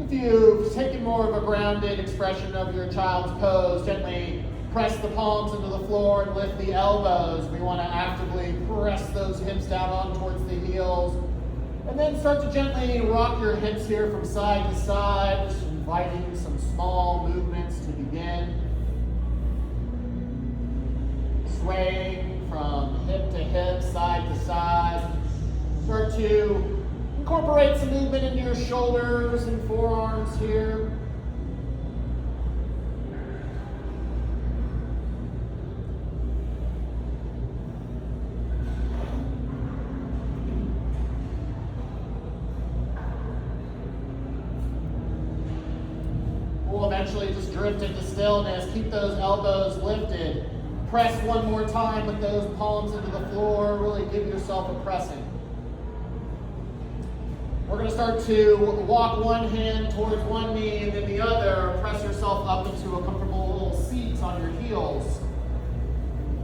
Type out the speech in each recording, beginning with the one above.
If you've taken more of a grounded expression of your child's pose, gently press the palms into the floor and lift the elbows. We want to actively press those hips down on towards the heels. And then start to gently rock your hips here from side to side, just inviting some small movements to begin. Swaying from hip to hip, side to side. Start to incorporate some movement into your shoulders and forearms here. We'll eventually just drift into stillness. Keep those elbows lifted. Press one more time with those palms into the floor. Really give yourself a pressing. We're going to start to walk one hand towards one knee and then the other. Press yourself up into a comfortable little seat on your heels.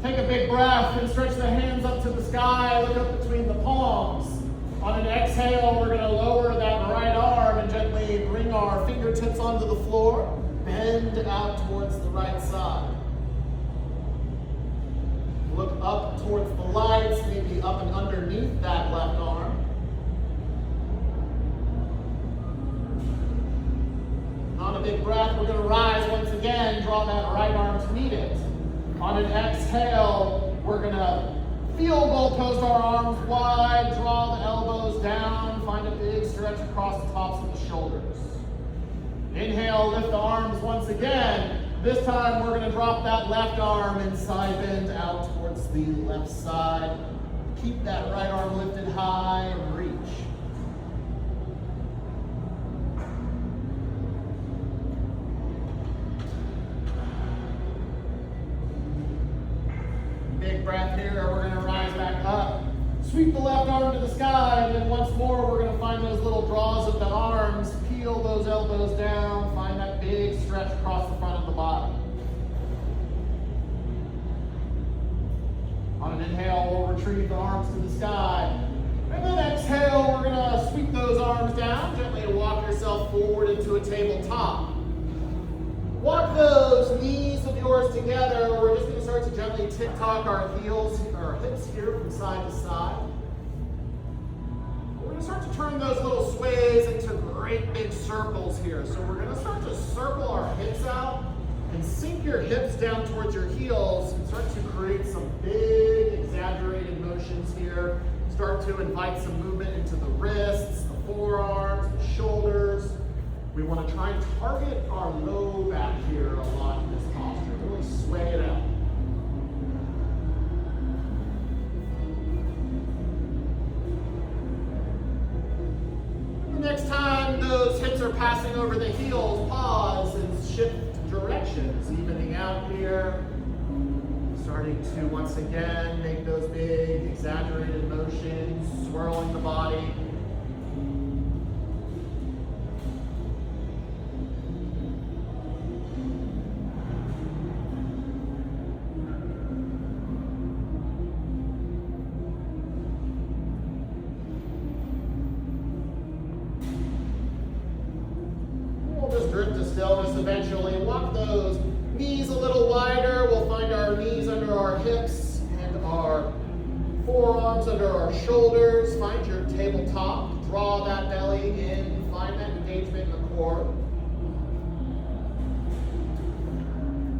Take a big breath and stretch the hands up to the sky. Look up between the palms. On an exhale, we're going to lower that right arm and gently bring our fingertips onto the floor. Bend out towards the right side. Look up towards the lights, maybe up and underneath that left arm. On a big breath, we're going to rise once again, draw that right arm to meet it. On an exhale, we're going to field goal post our arms wide, draw the elbows down, find a big stretch across the tops of the shoulders. Inhale, lift the arms once again. This time we're going to drop that left arm and side bend out towards the left side. Keep that right arm lifted high and reach. Big breath here. We're going to rise back up. Sweep the left arm to the sky, and then once more we're going to find those little draws of the arms. Peel those elbows down. Find that big stretch across the front of the body. On an inhale, we'll retrieve the arms to the sky. And then exhale, we're going to sweep those arms down. Gently walk yourself forward into a tabletop. Walk those knees of yours together. We're just going to start to gently tick-tock our heels, our hips here from side to side. We're going to start to turn those little sways into great big circles here. So we're going to start to circle our hips out and sink your hips down towards your heels and start to create some big exaggerated motions here. Start to invite some movement into the wrists, the forearms, the shoulders. We want to try and target our low back here a lot in this posture. Really sway it out. The next time those hips are passing over the heels, pause and shift directions, evening out here. Starting to once again make those big exaggerated motions, swirling the body. Stillness eventually. Walk those knees a little wider. We'll find our knees under our hips and our forearms under our shoulders. Find your tabletop. Draw that belly in. Find that engagement in the core.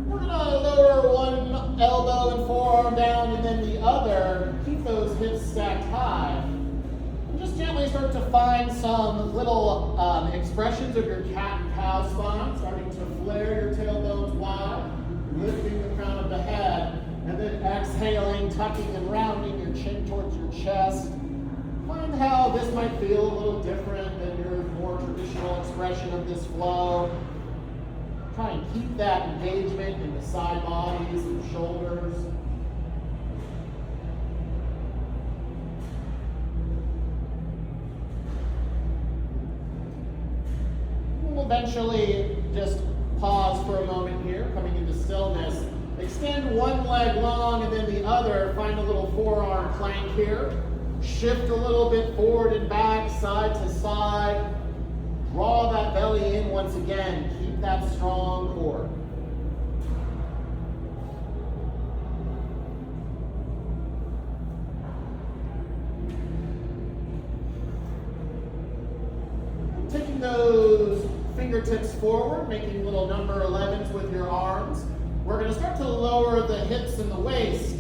We're going to lower one elbow and forearm down and then the other. Keep those hips stacked high. Just gently start to find some little expressions of your cat and cow spine, starting to flare your tailbones wide, lifting the crown of the head, and then exhaling, tucking and rounding your chin towards your chest. Find how this might feel a little different than your more traditional expression of this flow. Try and keep that engagement in the side bodies and shoulders. Eventually, just pause for a moment here, coming into stillness. Extend one leg long and then the other. Find a little forearm plank here. Shift a little bit forward and back, side to side. Draw that belly once again, keep that strong core. Taking those fingertips forward, making little number 11s with your arms. We're going to start to lower the hips and the waist.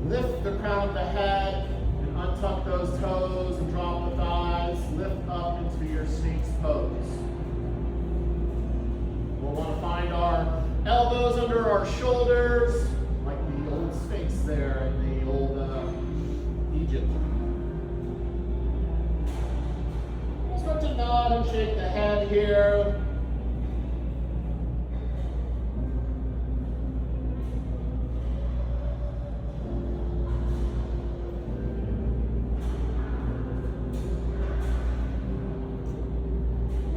Lift the crown of the head and untuck those toes and drop the thighs. Lift up into your Sphinx pose. We'll want to find our elbows under our shoulders, like the old Sphinx there in the old Egypt. Start to nod and shake the head here.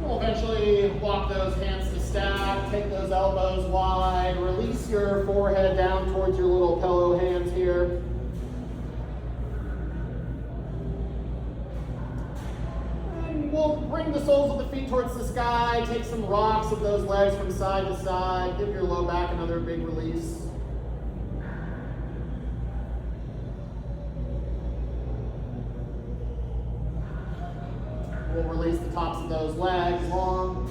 We'll eventually walk those hands to stack, take those elbows wide, release your forehead down towards your little pillow hands here. We'll bring the soles of the feet towards the sky, take some rocks of those legs from side to side, give your low back another big release. We'll release the tops of those legs long.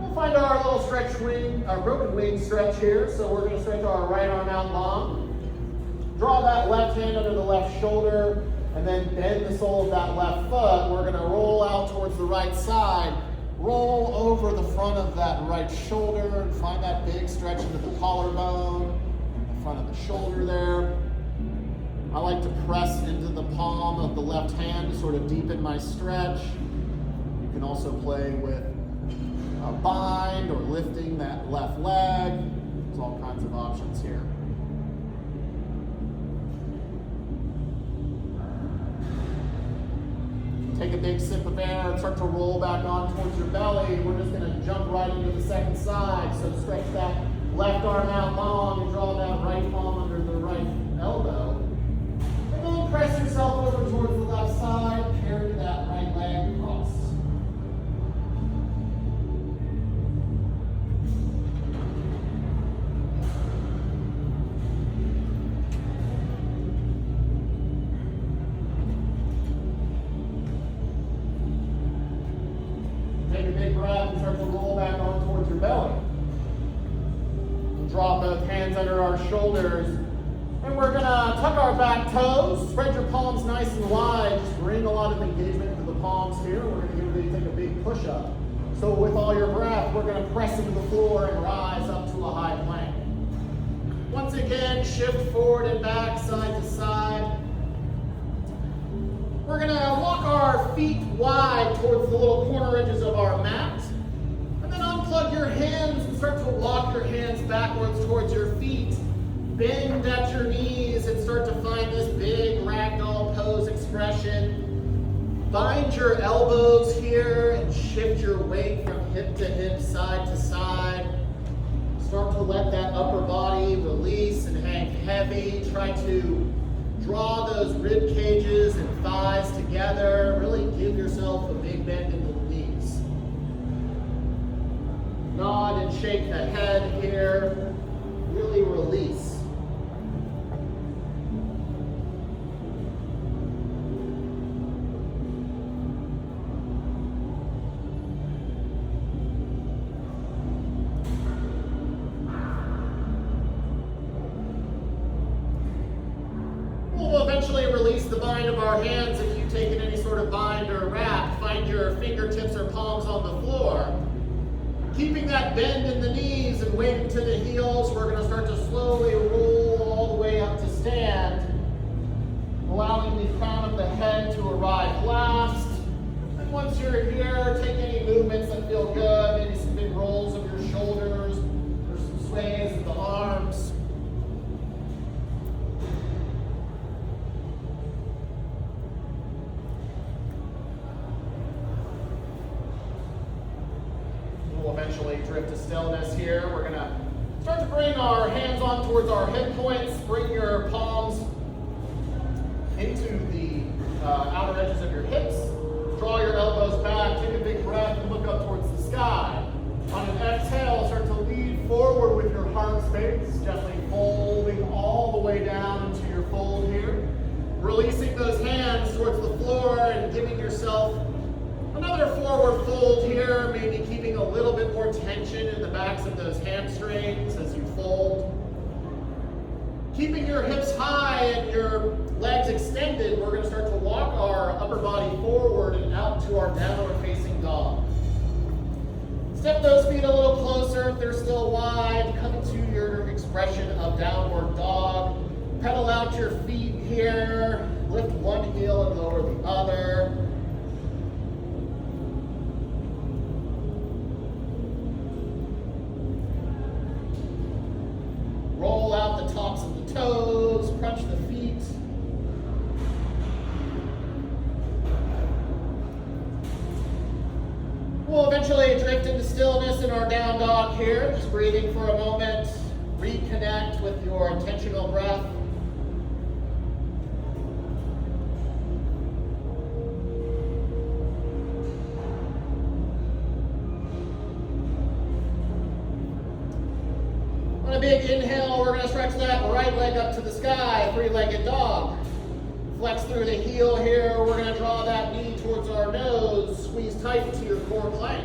We'll find our little stretch wing, our broken wing stretch here. So we're going to stretch our right arm out long. Draw that left hand under the left shoulder. And then bend the sole of that left foot. We're going to roll out towards the right side. Roll over the front of that right shoulder and find that big stretch into the collarbone, the front of the shoulder there. I like to press into the palm of the left hand to sort of deepen my stretch. You can also play with a bind or lifting that left leg. There's all kinds of options here. Take a big sip of air and start to roll back on towards your belly. We're just going to jump right into the second side. So stretch that left arm out long and draw that right palm under the right elbow. And then press yourself over towards the left side. Carry that right leg across. Take a big breath and start to roll back on towards your belly. Draw both hands under our shoulders. And we're going to tuck our back toes. Spread your palms nice and wide. Just bring a lot of engagement into the palms here. We're going to take a big push-up. So with all your breath, we're going to press into the floor and rise up to a high plank. Once again, shift forward and back, side to side. We're going to walk our feet wide towards the little corner edges of our mat. And then unplug your hands and start to walk your hands backwards towards your feet. Bend at your knees and start to find this big ragdoll pose expression. Bind your elbows here and shift your weight from hip to hip, side to side. Start to let that upper body release and hang heavy. Try to draw those rib cages and thighs together. Really give yourself a big bend in the knees. Nod and shake the head here. Really release. We'll eventually release the bind of our hands. If you've taken any sort of bind or wrap, find your fingertips or palms on the floor. Keeping that bend in the knees and weight to the heels, we're going to start to slowly roll all the way up to stand, allowing the crown of the head to arrive last. And once you're here, take any movements that feel good, maybe some big rolls of your shoulders or some sways of the arms. Eventually drift to stillness here. We're going to start to bring our hands on towards our hip points. Bring your palms into the outer edges of your hips. Draw your elbows back. Take a big breath and look up towards the sky. space, gently folding all the way down into your fold here. Releasing those hands towards the floor and giving yourself another forward fold here, maybe keeping a little bit more tension in the backs of those hamstrings as you fold. Keeping your hips high and your legs extended, we're going to start to walk our upper body forward and out to our downward facing dog. Step those feet a little closer if they're still wide. Come into your expression of downward dog. Pedal out your feet here. Lift one heel and lower the other. Roll out the tops of the toes, crunch the feet. We'll eventually drift into stillness in our down dog here, just breathing for a moment. Reconnect with your intentional breath. On a big inhale, we're going to stretch that right leg up to the sky, three-legged dog. Flex through the heel here. We're going to draw that knee towards our nose. Squeeze tight into your core plank.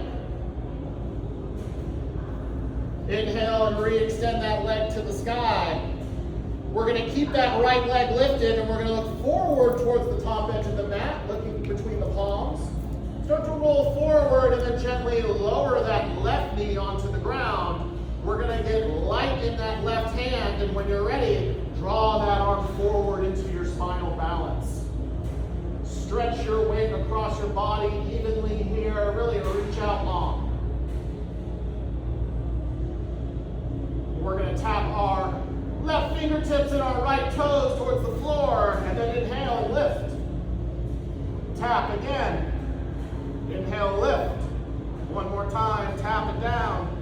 Inhale and re-extend that leg to the sky. We're going to keep that right leg lifted and we're going to look forward towards the top edge of the mat, looking between the palms. Start to roll forward and then gently lower that left knee onto the ground. We're going to get light in that left hand, and when you're ready, draw that arm forward into your spinal balance. Stretch your weight across your body evenly here, really reach out long. We're going to tap our left fingertips and our right toes towards the floor, and then inhale, lift. Tap again. Inhale, lift. One more time, tap it down.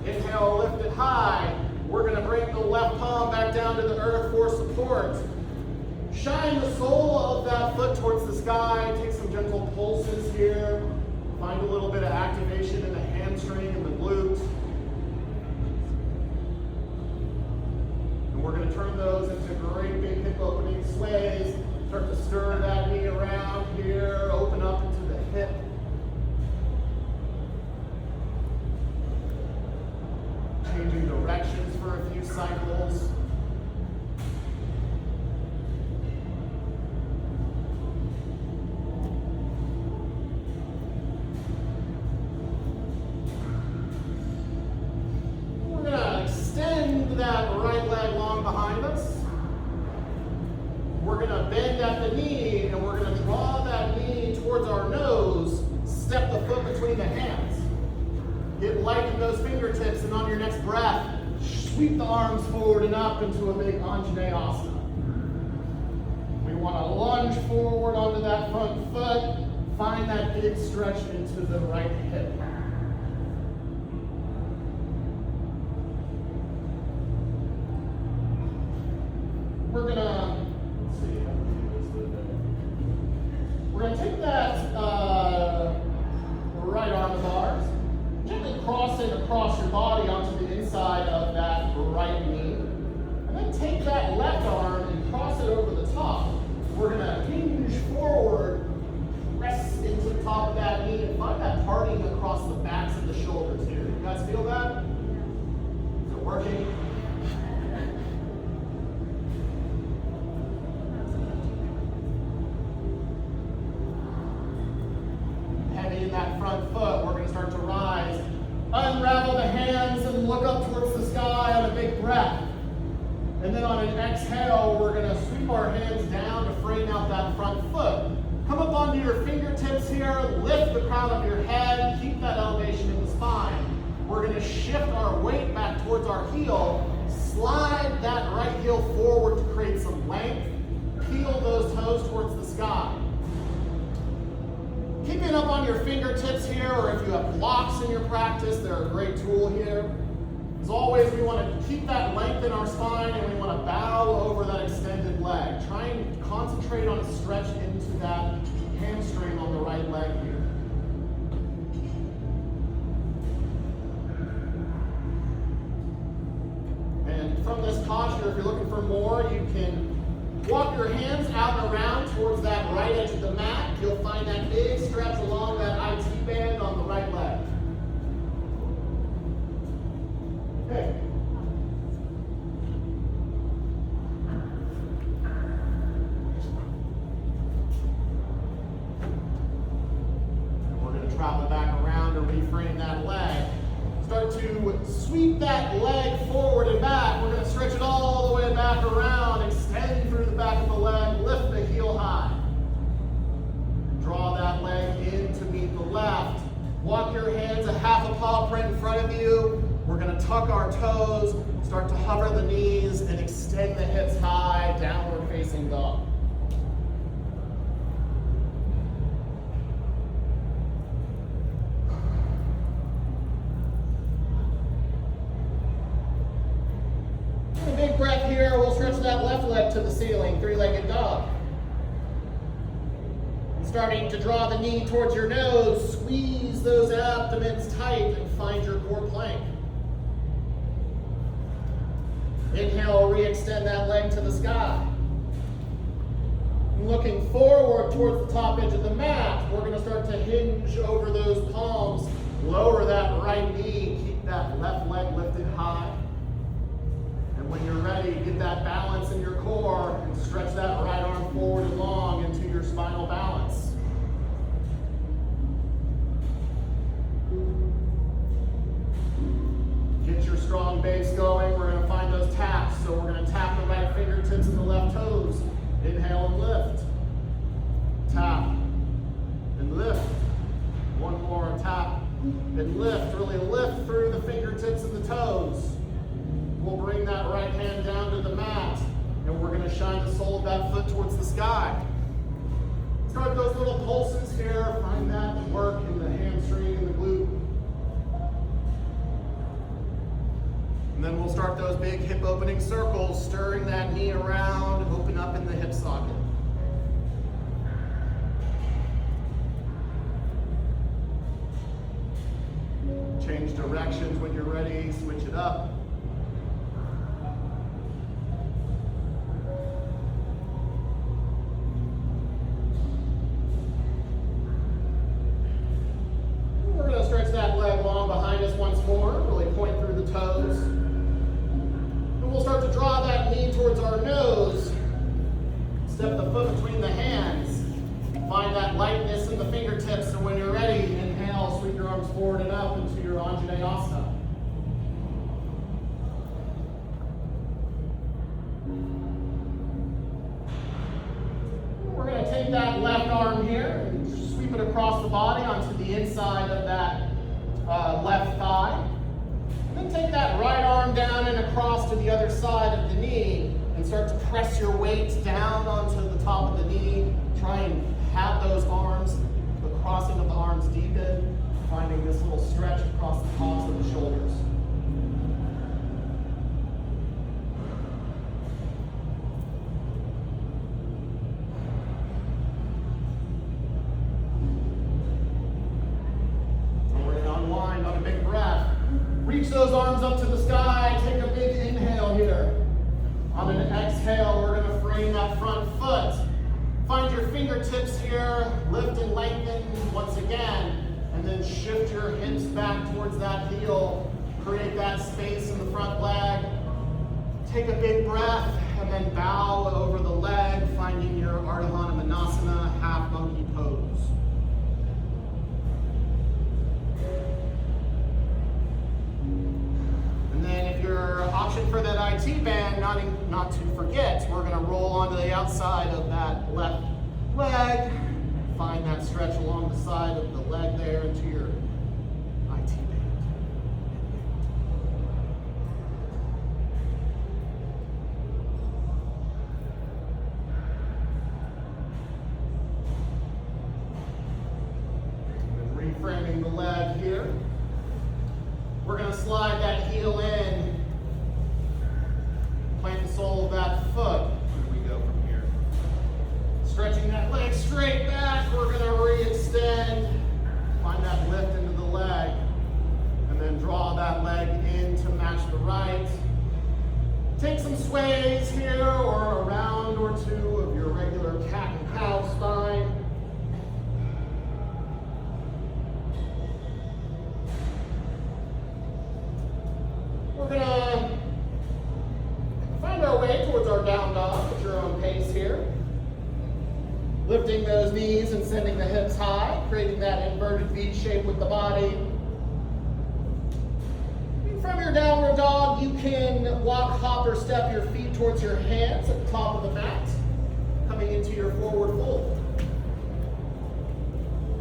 Inhale, lift it high. We're going to bring the left palm back down to the earth for support. Shine the sole of that foot towards the sky. Take some gentle pulses here. Find a little bit of activation in the hamstring and the glute. And we're going to turn those into great big hip opening sways. Start to stir that knee around here. Open up into the hip. Changing directions for a few cycles. We're going to extend that right leg long behind us. We're going to bend at the knee and we're going to draw that knee towards our nose. Step the foot between the hands. Get light in those fingertips, and on your next breath, sweep the arms forward and up into a big Anjaneyasana. We want to lunge forward onto that front foot. Find that big stretch into the right hip. We're gonna take that right arm of ours. Gently cross it across your body onto the inside of that right knee. And then take that left arm and cross it over the top. We're going to hinge forward, press into the top of that knee, and find that parting across the backs of the shoulders here. You guys feel that? Is it working? Heavy in that front foot, we're going to start to rise. Unravel the hands and look up towards the sky on a big breath. And then on an exhale, we're going to sweep our hands down to frame out that front foot. Come up onto your fingertips here, lift the crown of your head, keep that elevation in the spine. We're going to shift our weight back towards our heel, slide that right heel forward to create some length, peel those toes towards the sky. Keep it up on your fingertips here, or if you have blocks in your practice, they're a great tool here. As always, we want to keep that length in our spine and we want to bow over that extended leg. Try and concentrate on a stretch into that hamstring on the right leg here. posture. If you're looking for more, you can walk your hands out and around towards that right edge of the mat. You'll find that big stretch along that IT band on the right leg. Okay. Travel back around to reframe that leg. Start to sweep that leg forward and back. We're going to stretch it all the way back around, extend through the back of the leg, lift the heel high. Draw that leg in to meet the left. Walk your hands a half a paw print in front of you. We're going to tuck our toes, start to hover the knees, and extend the hips high, downward facing dog. Big breath here. We'll stretch that left leg to the ceiling, three-legged dog. Starting to draw the knee towards your nose, squeeze those abdomens tight and find your core plank. Inhale, re-extend that leg to the sky. Looking forward towards the top edge of the mat, we're going to start to hinge over those palms, lower that right knee, keep that left leg lifted high. When you're ready, get that balance in your core and stretch that right arm forward and long into your spinal balance. Get your strong base going. We're going to find those taps. So we're going to tap the right fingertips and the left toes. Inhale and lift. Tap and lift. One more tap and lift. Really lift through the fingertips and the toes. We'll bring that right hand down to the mat, and we're going to shine the sole of that foot towards the sky. Start those little pulses here. Find that work in the hamstring and the glute. And then we'll start those big hip opening circles, stirring that knee around, open up in the hip socket. Change directions when you're ready, switch it up. Stretch that leg long behind us once more. Really point through the toes. And we'll start to draw that knee towards our nose. Step the foot between the hands. Find that lightness in the fingertips. And when you're ready, inhale, sweep your arms forward and up into your Anjaneyasana. We're going to take that left arm here and sweep it across the body onto the inside of that left thigh. And then take that right arm down and across to the other side of the knee and start to press your weight down onto the top of the knee. Try and have those arms, the crossing of the arms deepen, finding this little stretch across the tops of the shoulders. Reach those arms up to the sky. Take a big inhale here. On an exhale, we're going to frame that front foot. Find your fingertips here. Lift and lengthen once again. And then shift your hips back towards that heel. Create that space in the front leg. Take a big breath and then bow over the leg, finding your Ardha Manasana half monkey pose. And then if you're option for that IT band, not to forget, we're going to roll onto the outside of that left leg. Find that stretch along the side of the leg there into your IT band. And then reframing the leg here. We're going to slide that heel in, plant the sole of that foot. Where do we go from here? Stretching that leg straight back, we're going to re-extend, find that lift into the leg, and then draw that leg in to match the right. Take some sways here or a round or two of your regular cat and cow spine. We're going to find our way towards our down dog at your own pace here. Lifting those knees and sending the hips high, creating that inverted V shape with the body. From your downward dog, you can walk, hop, or step your feet towards your hands at the top of the mat, coming into your forward fold.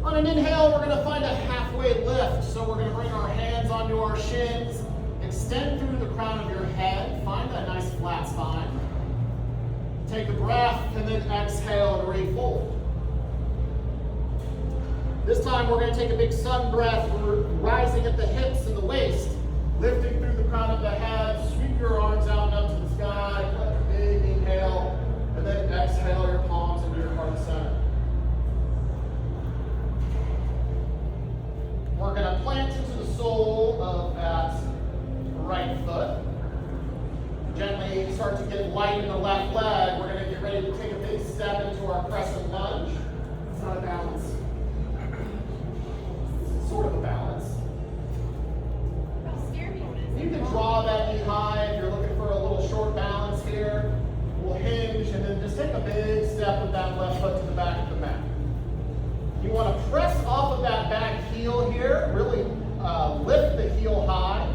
On an inhale, we're going to find a halfway lift. So we're going to bring our hands onto our shins, extend through the crown of your head, find that nice flat spine. Take a breath and then exhale and refold. This time we're going to take a big sun breath. We're rising at the hips and the waist. Lifting through the crown of the head, sweep your arms out and up to the sky, let a big inhale, and then exhale your palms into your heart center. We're going to plant into the sole of that right foot. Gently start to get light in the left leg. We're going to get ready to take a big step into our crescent lunge. It's not a balance. It's sort of a balance. You can draw that knee high if you're looking for a little short balance here. We'll hinge and then just take a big step with that left foot to the back of the mat. You want to press off of that back heel here, really lift the heel high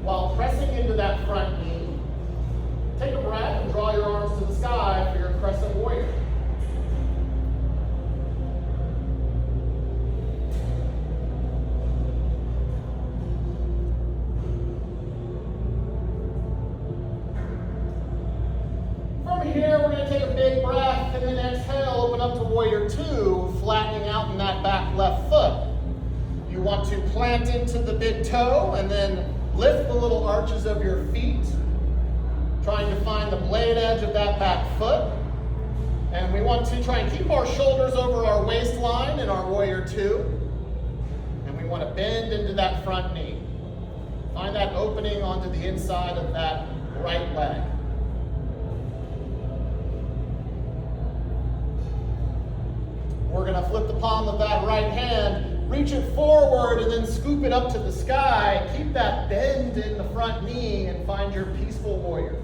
while pressing into that front knee. Take a breath and draw your arms to the sky for your crescent warrior. Here, we're going to take a big breath and then exhale, open up to warrior two, flattening out in that back left foot. You want to plant into the big toe and then lift the little arches of your feet, trying to find the blade edge of that back foot. And we want to try and keep our shoulders over our waistline in our warrior two. And we want to bend into that front knee. Find that opening onto the inside of that right leg. We're going to flip the palm of that right hand, reach it forward, and then scoop it up to the sky. Keep that bend in the front knee and find your peaceful warrior.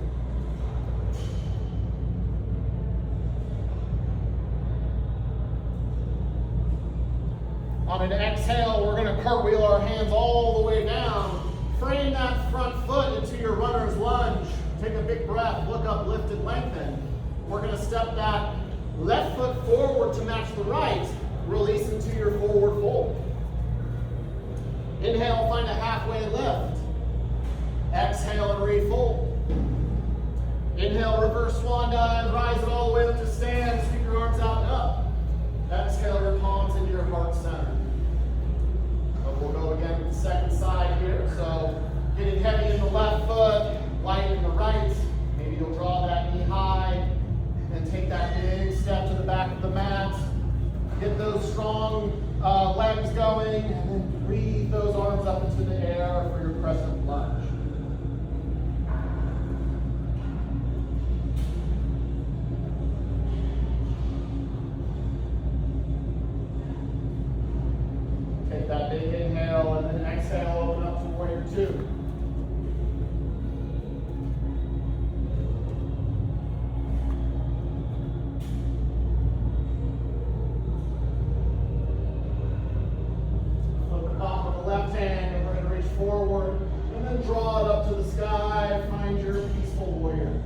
On an exhale, we're going to cartwheel our hands all the way down. Frame that front foot into your runner's lunge. Take a big breath, look up, lift, and lengthen. We're going to step that left foot forward to match the right. Release into your forward fold. Inhale, find a halfway lift. Exhale and refold. Inhale, reverse swan dive, rise it all the way up to stand, sweep your arms out and up. Exhale your palms into your heart center. We'll go again with the second side here. So getting heavy in the left foot, light in the right. Maybe you'll draw that knee high. And take that big step to the back of the mat. Get those strong legs going, and then breathe those arms up into the air for your crescent lunge. Take that big inhale, and then exhale, open up to warrior two. Forward, and then draw it up to the sky. Find your peaceful warrior.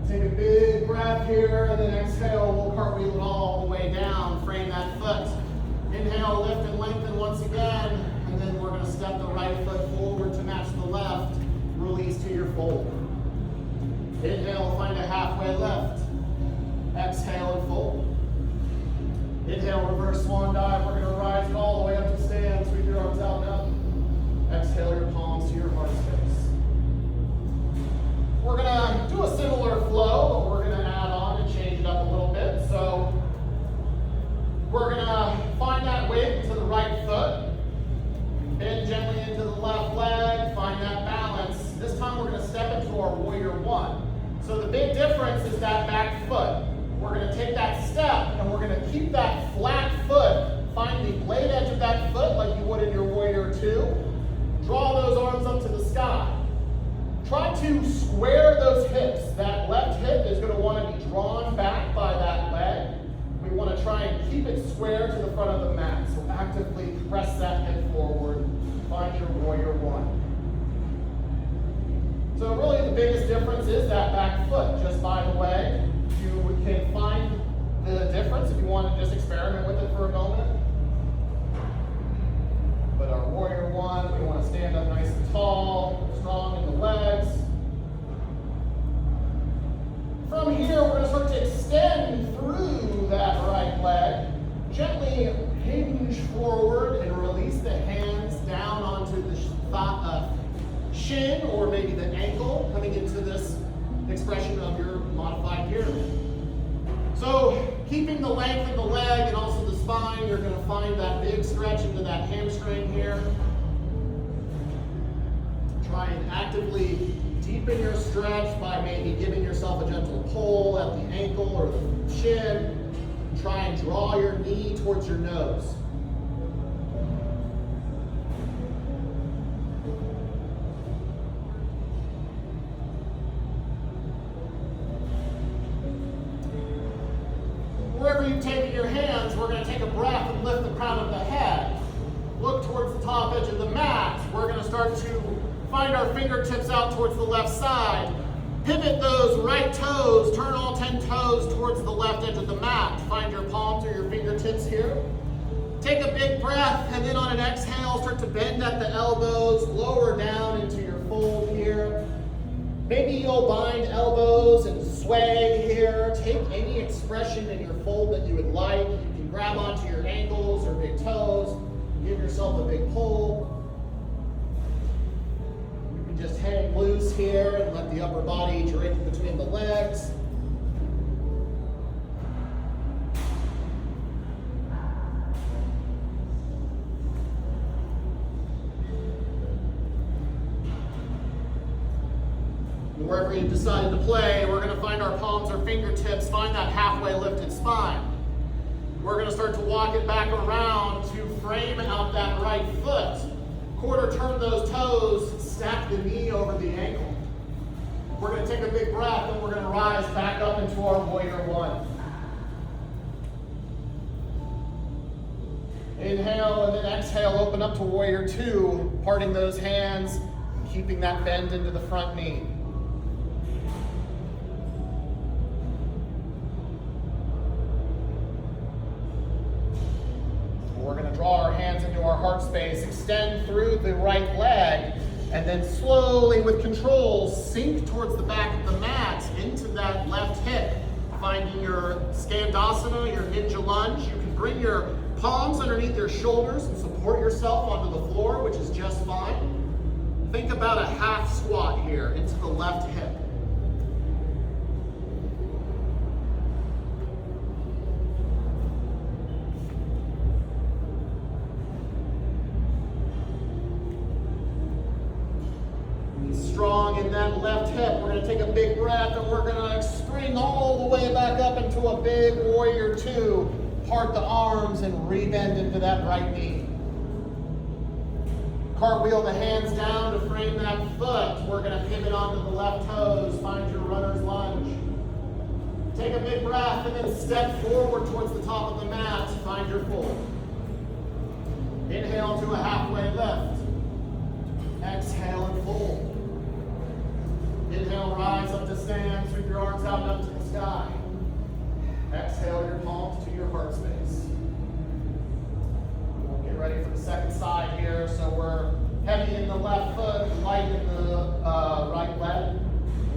Take a big breath here, and then exhale. We'll cartwheel it all the way down. Frame that foot. Inhale, lift and lengthen once again, and then we're going to step the right foot forward to match the left. Release to your fold. Inhale, find a halfway lift. Exhale and fold. Inhale, reverse swan dive. We're going to rise it all the way up to stand. Sweep your arms out and up. Exhale your palms to your heart space. We're going to do a similar flow, but we're going to add on and change it up a little bit. So we're going to find that weight to the right foot. is that back foot. We're going to take that step and we're going to keep that flat foot. Find the blade edge of that foot like you would in your Warrior 2. Draw those arms up to the sky. Try to square those hips. That left hip is going to want to be drawn back by that leg. We want to try and keep it square to the front of the mat. So actively press that hip forward. Find your Warrior 1. So really the biggest difference is that back foot. Just by the way, you can find the difference if you want to just experiment with it for a moment. But our Warrior 1, we want to stand up nice and tall, strong in the legs. From here, we're going to start to extend through that right leg. Gently hinge forward and release the hands down onto the shin or maybe the ankle, coming into this expression of your modified pyramid. So keeping the length of the leg and also the spine, you're going to find that big stretch into that hamstring here. Try and actively deepen your stretch by maybe giving yourself a gentle pull at the ankle or the shin. Try and draw your knee towards your nose. Wherever you've taken your hands, we're going to take a breath and lift the crown of the head. Look towards the top edge of the mat. We're going to start to find our fingertips out towards the left side. Pivot those right toes. Turn all 10 toes towards the left edge of the mat. Find your palms or your fingertips here. Take a big breath, and then on an exhale, start to bend at the elbows. Lower down into your fold here. Maybe you'll bind elbows and sway here. Take any expression in your fold that you would like. You can grab onto your ankles or big toes. Give yourself a big pull. You can just hang loose here and let the upper body drape between the legs. Wherever you've decided to play, we're going to find our palms or fingertips, find that halfway lifted spine. We're going to start to walk it back around to frame out that right foot. Quarter turn those toes, stack the knee over the ankle. We're going to take a big breath and we're going to rise back up into our Warrior 1. Inhale and then exhale, open up to Warrior 2, parting those hands, keeping that bend into the front knee. We're going to draw our hands into our heart space, extend through the right leg, and then slowly with control sink towards the back of the mat into that left hip. Finding your Skandasana, your ninja lunge. You can bring your palms underneath your shoulders and support yourself onto the floor, which is just fine. Think about a half squat here into the left hip. Strong in that left hip. We're going to take a big breath and we're going to spring all the way back up into a big Warrior 2. Part the arms and re-bend into that right knee. Cartwheel the hands down to frame that foot. We're going to pivot onto the left toes. Find your runner's lunge. Take a big breath and then step forward towards the top of the mat. Find your fold. Inhale to a halfway lift. Exhale and fold. Inhale, rise up to stand, sweep your arms out and up to the sky. Exhale your palms to your heart space. We'll get ready for the second side here. So we're heavy in the left foot, light in the right leg.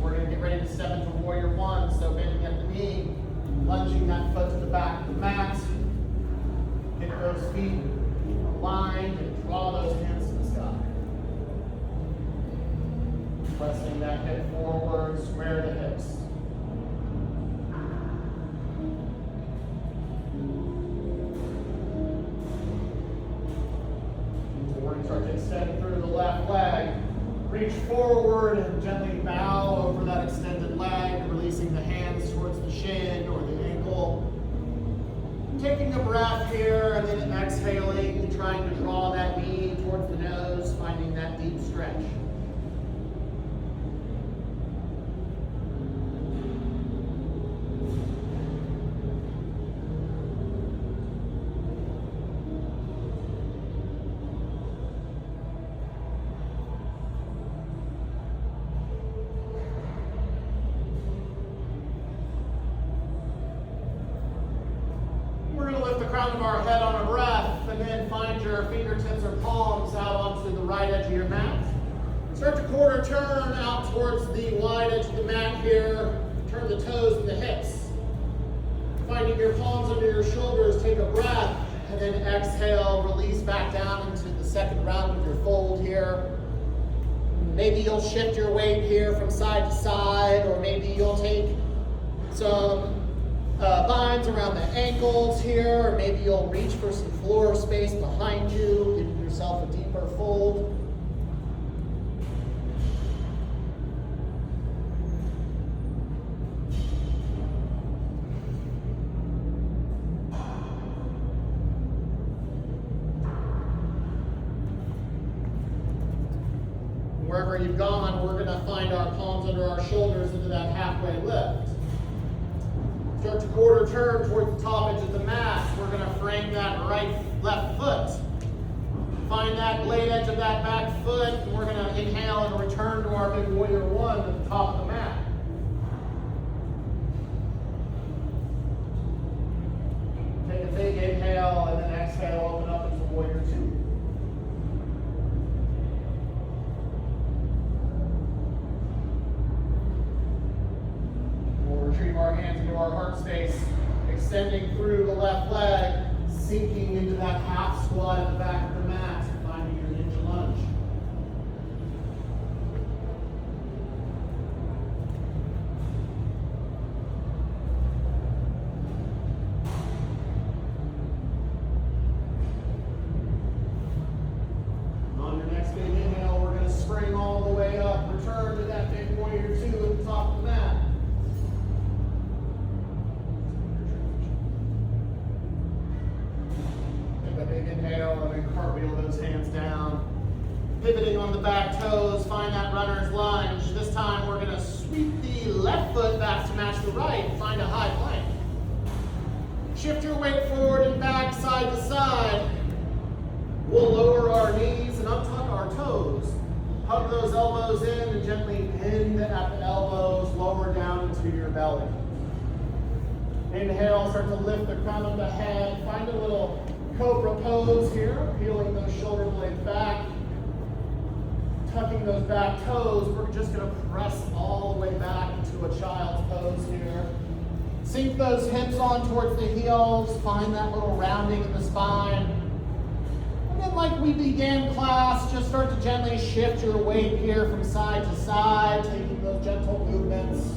We're going to get ready to step into Warrior 1. So bending at the knee, lunging that foot to the back of the mat. Get those feet aligned and draw those hands to the sky. Pressing that hip forward, square the hips. We're going to start to extend through the left leg. Reach forward and gently bow over that extended leg, releasing the hands towards the shin or the ankle. Taking a breath here and then exhaling, trying to draw that knee towards the nose, finding that deep stretch. Crown of our head on a breath, and then find your fingertips or palms out onto the right edge of your mat. Start to quarter turn out towards the wide edge of the mat here. Turn the toes and the hips. Finding your palms under your shoulders, take a breath, and then exhale, release back down into the second round of your fold here. Maybe you'll shift your weight here from side to side, or maybe you'll take some binds around the ankles here, or maybe you'll reach for some floor space behind you, giving yourself a deeper fold. Wherever you've gone, we're going to find our palms under our shoulders into that halfway lift. Start to quarter turn towards the top edge of the mat. We're going to frame that left foot. Find that blade edge of that back foot, and we're going to inhale and return to our big warrior one at the top of the mat. Take a big inhale and then exhale, open up into warrior two. Retrieve our hands into our heart space, extending through the left leg, sinking into that half squat at the back of the mat, finding your ninja lunge. On your next big inhale, we're going to spring all the way up, return to that big warrior two at the top of the mat. Big inhale and then cartwheel those hands down. Pivoting on the back toes, find that runner's lunge. This time we're going to sweep the left foot back to match the right and find a high plank. Shift your weight forward and back, side to side. We'll lower our knees and untuck our toes. Hug those elbows in and gently bend at the elbows, lower down into your belly. Inhale, start to lift the crown of the head. Find a little cobra pose here, peeling those shoulder blades back, tucking those back toes. We're just going to press all the way back into a child's pose here. Sink those hips on towards the heels, find that little rounding in the spine. And then like we began class, just start to gently shift your weight here from side to side, taking those gentle movements.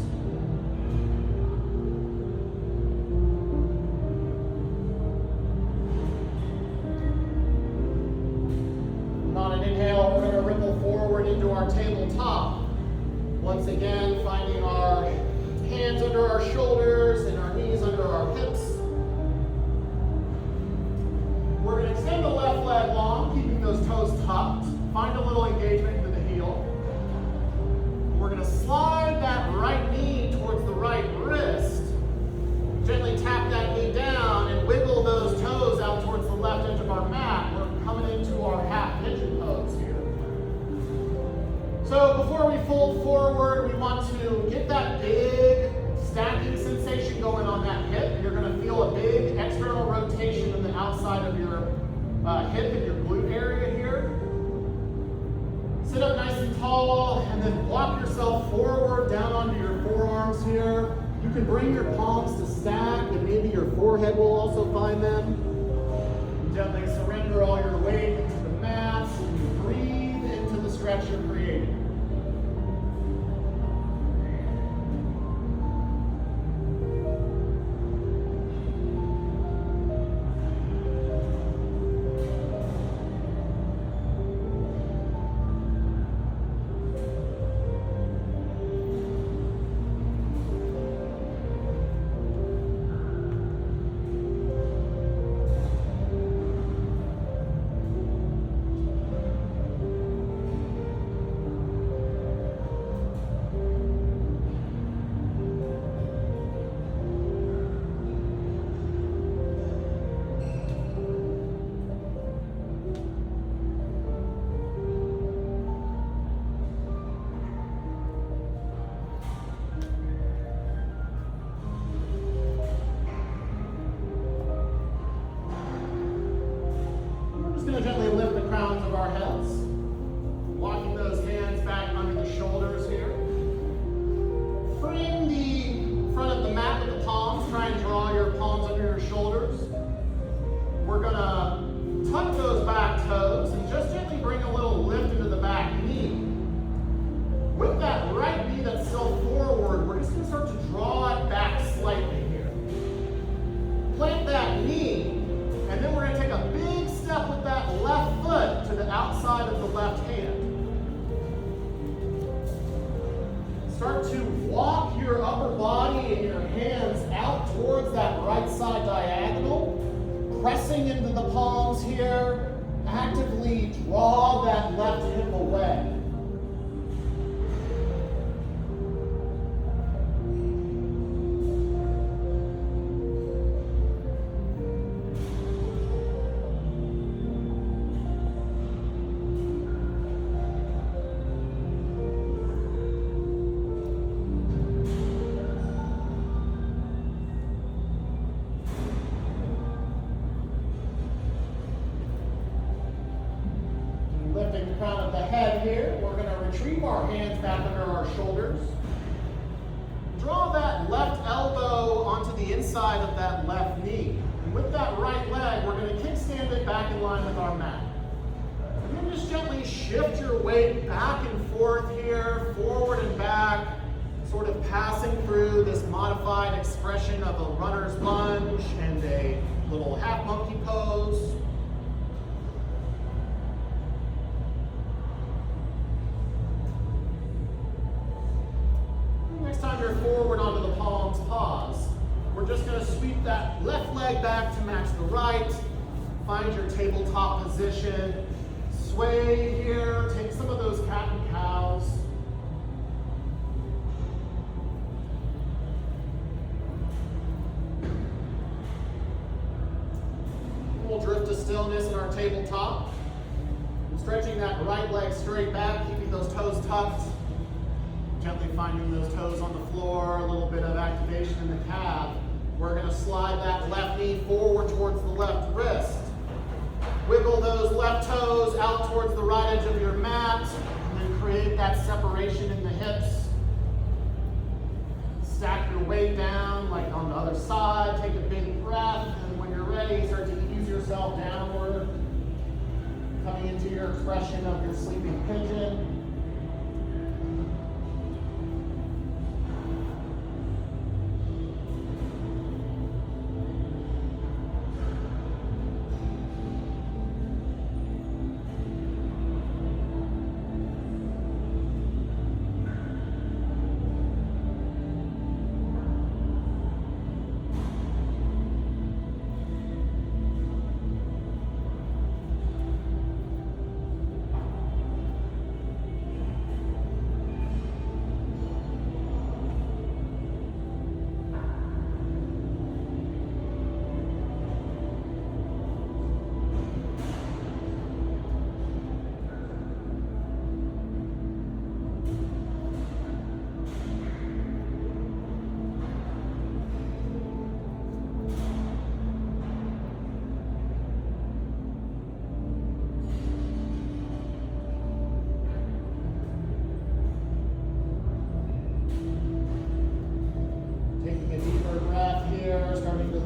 Inhale, we're going to ripple forward into our tabletop. Once again, finding our hands under our shoulders and our knees under our hips. We're going to extend the left leg long, keeping those toes tucked. Find a little engagement into the heel. We're going to slide that right knee towards the right wrist. Gently tap that knee down and wiggle those toes out towards the left edge of our mat. We're coming into our half pigeon pose here. So before we fold forward, we want to get that big stacking sensation going on that hip. You're going to feel a big external rotation in the outside of your hip and your glute area here. Sit up nice and tall and then walk yourself forward down onto your forearms here. You can bring your palms to stack and maybe your forehead will also find them. Gently surrender all your weight into the mat and you breathe into the stretch you're creating. back toes and just gently bring a little lift into the back knee. With that right knee that's still forward, we're just going to start to draw it back slightly here. Plant that knee, and then we're going to take a big step with that left foot to the outside of the left hand. Start to walk your upper body and your hands out towards that right side diagonal, pressing into the palms here. Actively draw that left hip away. Lifting the crown of the head here, we're going to retrieve our hands back under our shoulders. Draw that left elbow onto the inside of that left knee. And with that right leg, we're going to kickstand it back in line with our mat. And then just gently shift your weight back and forth here, forward and back, sort of passing through this modified expression of a runner's lunge and a little half monkey pose. Next time you're forward onto the palms, pause. We're just going to sweep that left leg back to match the right. Find your tabletop position. Sway here. Take some of those cat and cows. We'll drift to stillness in our tabletop. Stretching that right leg straight back, keeping those toes tucked. Gently finding those toes on the floor, a little bit of activation in the calf. We're going to slide that left knee forward towards the left wrist. Wiggle those left toes out towards the right edge of your mat, and then create that separation in the hips. Stack your weight down like on the other side. Take a big breath, and when you're ready, start to ease yourself downward, coming into your expression of your sleeping pigeon.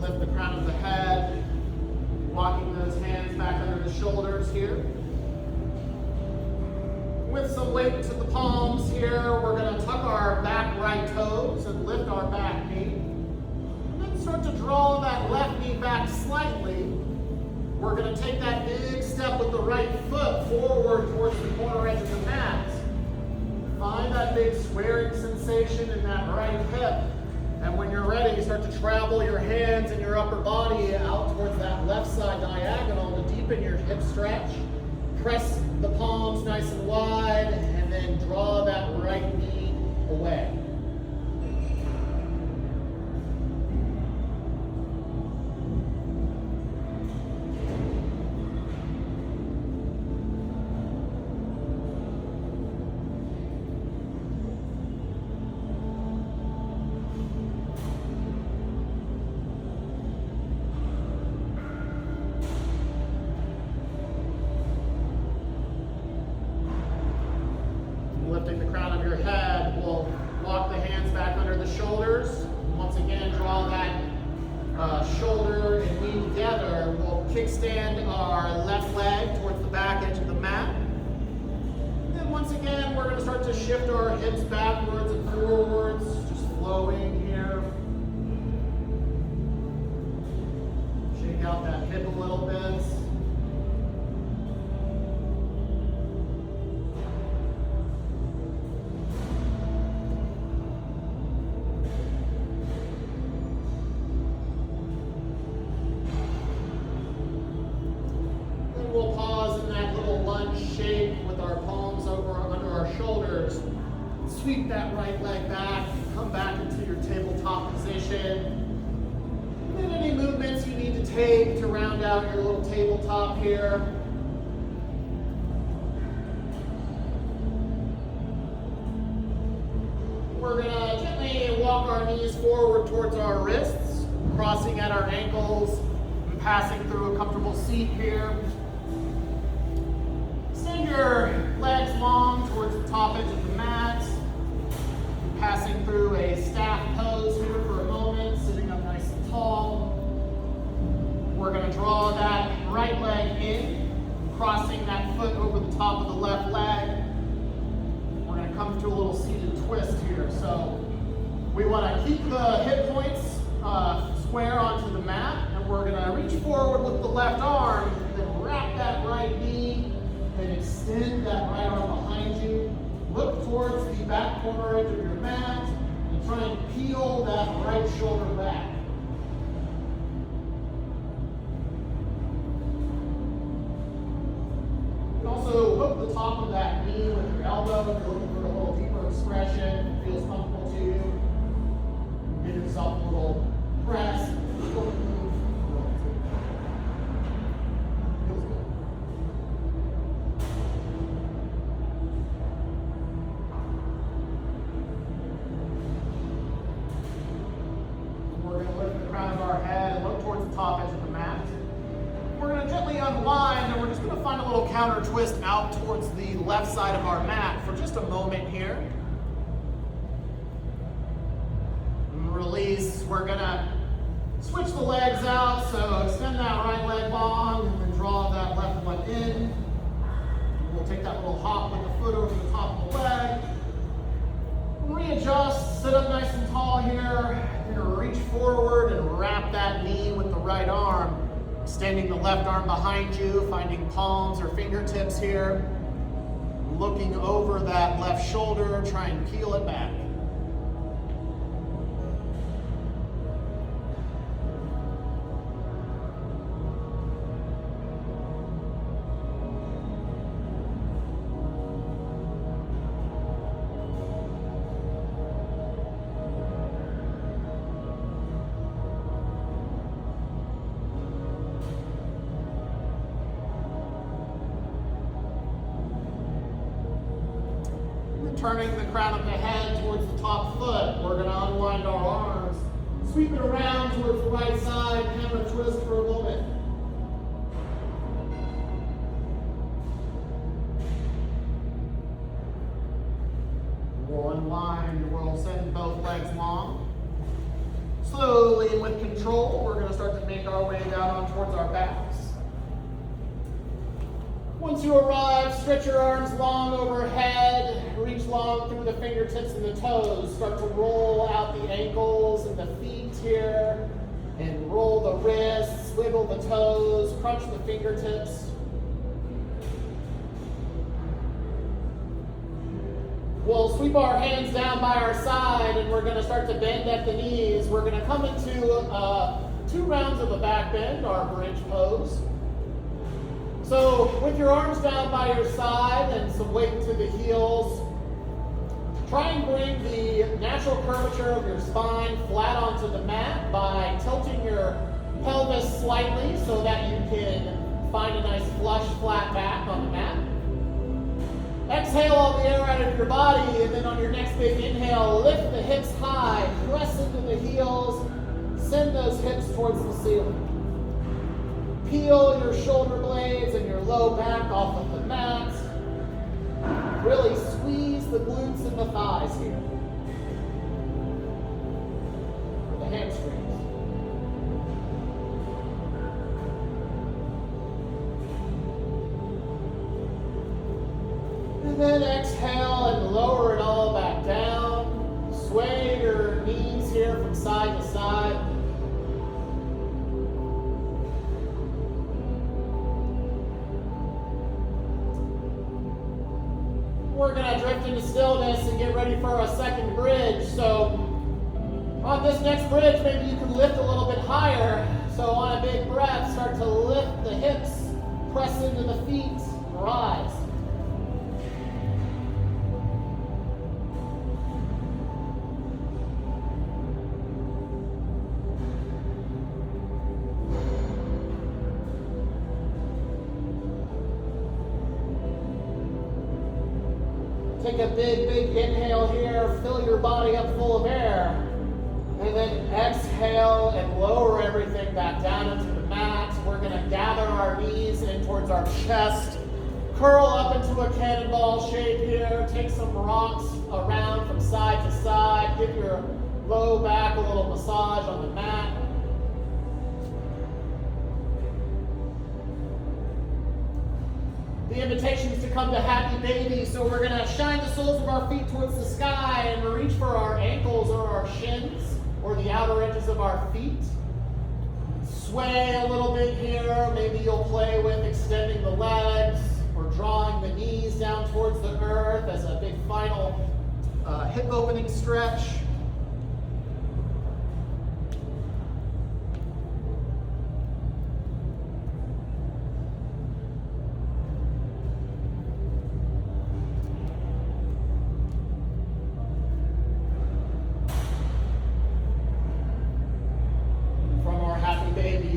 Lift the crown of the head, walking those hands back under the shoulders here. With some weight to the palms here, we're going to tuck our back right toes and lift our back knee. And then start to draw that left knee back slightly. We're going to take that big step with the right foot forward towards the corner edge of the mat. Find that big squaring sensation in that right hip. And when you're ready, start to travel your hands and your upper body out towards that left side diagonal to deepen your hip stretch. Press the palms nice and wide, and then draw that right knee away. Lifting the crown of your head, we'll walk the hands back under the shoulders. Once again, draw that shoulder and knee together. We'll kickstand our left leg towards the to shift our hips backwards and forwards, just flowing here. Shake out that hip a little bit. We'll pause in that little lunge shape with our palms over under our shoulders. Sweep that right leg back, come back into your tabletop position. And then any movements you need to take to round out your little tabletop here. We're gonna gently walk our knees forward towards our wrists, crossing at our ankles, and passing through a comfortable seat here. Extend your legs long towards the top edge of the mat. Passing through a staff pose here for a moment, sitting up nice and tall. We're going to draw that right leg in, crossing that foot over the top of the left leg. We're going to come to a little seated twist here. So we want to keep the hip points square onto the mat, and we're going to reach forward with the left arm, and then wrap that right knee. Then extend that right arm behind you. Look towards the back corner edge of your mat and try and peel that right shoulder back. You can also hook the top of that knee with your elbow if you're looking for a little deeper expression. Feels comfortable to you. Give yourself a little press. Top edge of the mat. We're going to gently unwind, and we're just going to find a little counter twist out towards the left side of our mat for just a moment here. And release. We're going to switch the legs out, so extend that right leg long and then draw that left one in. We'll take that little hop with the foot over the top of the leg. Readjust, sit up nice and tall here. Reach forward and wrap that knee with the right arm, extending the left arm behind you, finding palms or fingertips here, looking over that left shoulder, try and peel it back. Turning the crown of the head towards the top foot, we're going to unwind our arms, sweep it around towards the right side, counter twist for a moment. We'll unwind, we'll send both legs long. Slowly and with control, we're going to start to make our way down on towards our backs. Once you arrive, stretch your arms long overhead, reach long through the fingertips and the toes. Start to roll out the ankles and the feet here, and roll the wrists, wiggle the toes, crunch the fingertips. We'll sweep our hands down by our side, and we're going to start to bend at the knees. We're going to come into 2 rounds of a back bend, our bridge pose. So with your arms down by your side and some weight to the heels, try and bring the natural curvature of your spine flat onto the mat by tilting your pelvis slightly so that you can find a nice flush flat back on the mat. Exhale all the air out of your body, and then on your next big inhale, lift the hips high, press into the heels, send those hips towards the ceiling. Peel your shoulder blades and your low back off of the mat. Really squeeze the glutes and the thighs here. The hamstrings. And then exhale and lower We're going to drift into stillness and get ready for a second bridge. So on this next bridge, maybe you can lift a little bit higher. So on a big breath, start to lift the hips, press into the feet, rise. Take a big inhale here, fill your body up full of air, and then exhale and lower everything back down into the mat. We're going to gather our knees in towards our chest, curl up into a cannonball shape here, take some rocks around from side to side, give your low back a little massage on the mat. The invitation is to come to happy baby, so we're going to shine the soles of our feet towards the sky and reach for our ankles or our shins or the outer edges of our feet. Sway a little bit here. Maybe you'll play with extending the legs or drawing the knees down towards the earth as a big final hip opening stretch.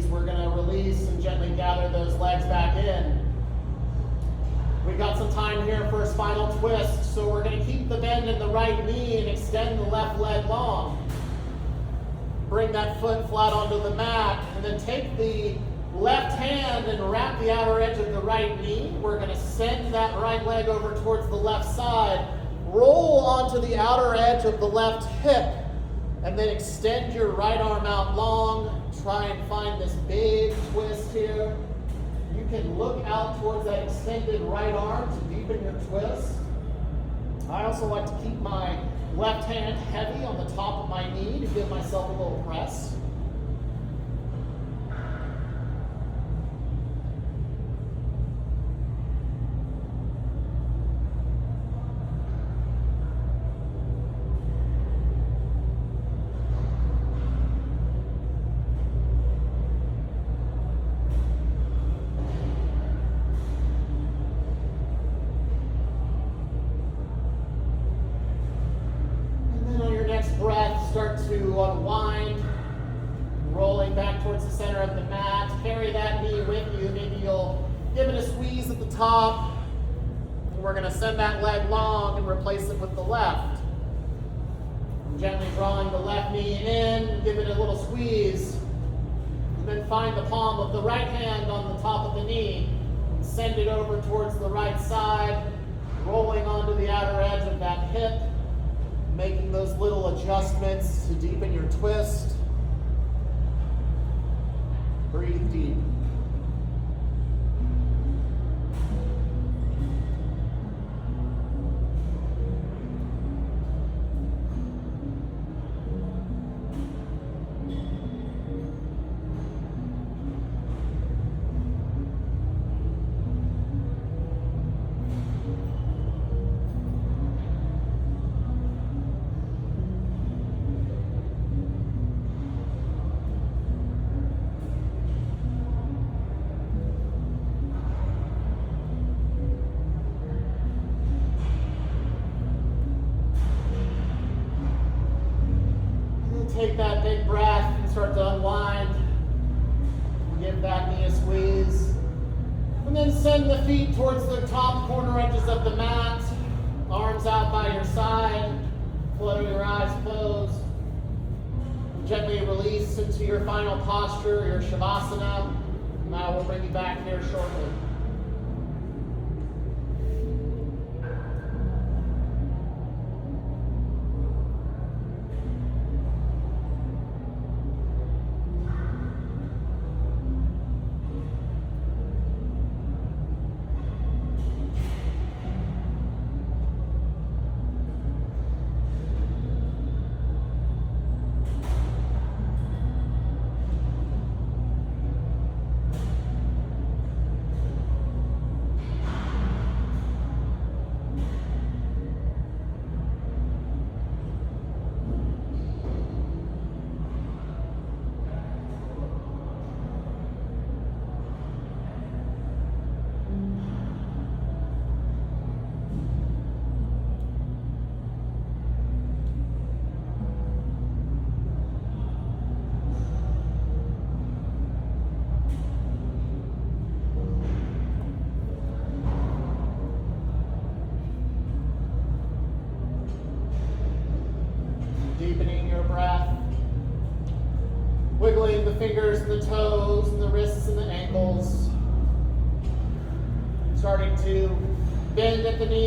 We're going to release and gently gather those legs back in. We've got some time here for a spinal twist, so we're going to keep the bend in the right knee and extend the left leg long. Bring that foot flat onto the mat, and then take the left hand and wrap the outer edge of the right knee. We're going to send that right leg over towards the left side, roll onto the outer edge of the left hip, and then extend your right arm out long. Try and find this big twist here. You can look out towards that extended right arm to deepen your twist. I also like to keep my left hand heavy on the top of my knee to give myself a little press. Start to unwind, rolling back towards the center of the mat. Carry that knee with you. Maybe you'll give it a squeeze at the top. And we're going to send that leg long and replace it with the left. Gently drawing the left knee in, give it a little squeeze. And then find the palm of the right hand on the top of the knee. And send it over towards the right side, rolling onto the outer edge of that hip. Making those little adjustments to deepen your twist. Breathe deep. Take that big breath and start to unwind. Give that knee a squeeze. And then send the feet towards the top corner edges of the mat. Arms out by your side. Flow your eyes closed. Gently release into your final posture, your Shavasana. Now we'll bring you back here shortly. Deepening your breath. Wiggling the fingers and the toes and the wrists and the ankles. Starting to bend at the knees.